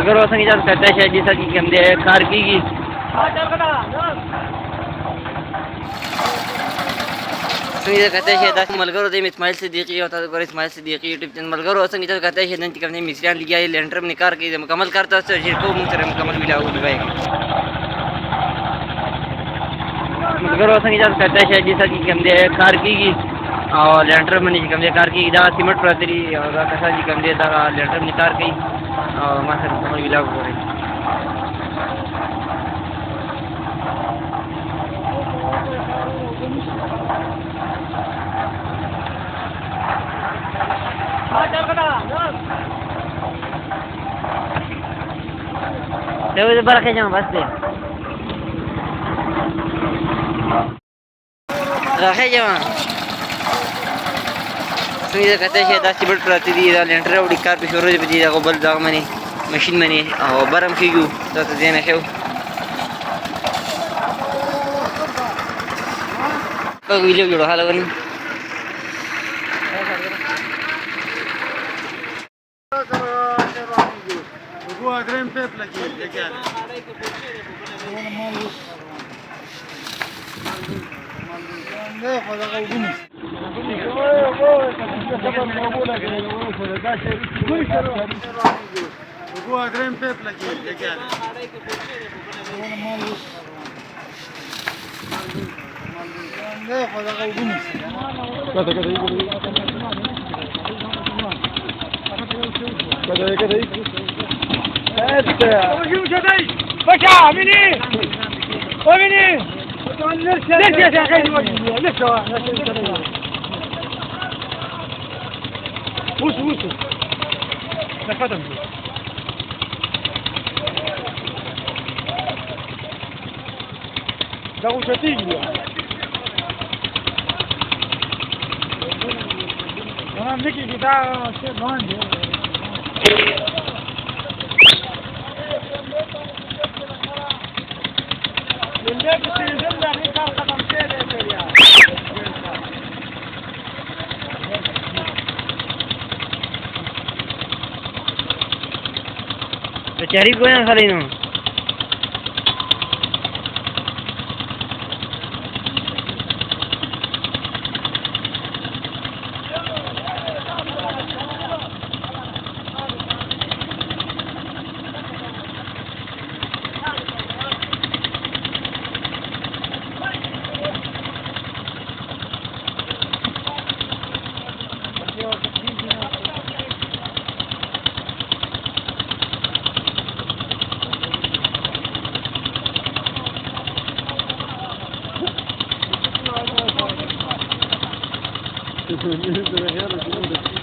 मलगरो څنګه इजाजत करता है जैसा कि हम दे कार की څنګه کته شه د ملګرو د اسماعیل صدیقی او تاسو ګور اسماعیل صدیقی یوټیوب چینل ملګرو څنګه چې کته شه نن چې کوم مصریان لګیا لینډر من کار کوي مکمل کرتا ہے چې کو مون سره مکمل ویډیو لګای ملګرو څنګه چې کته شه جیسا कि کوم دې کار کیږي او لینډر من چې کوم دې کار کیږي دا سیمټ پراتري او دا کسا چې کوم دې دا لینډر من کار کوي او ما سره مکمل ویډیو وګورئ Devo barang kayaknya pasti. Rahe jaman. Sunyi kata saya dah sibuk perhati di dalam lentera udah kar pisau je biji dah gobal dah mana mesin mana barang kiu dah tu dia nak show. Kau video jodoh hal apa ni? هو جرين بيب لكن يعني هو جرين بيب لكن يعني باشا مني ومني ليش يا اخي ليش وش لا ختم ده وش تيجي انا نيجي بتاع شيء باندي cari gue yang kali ini. Ini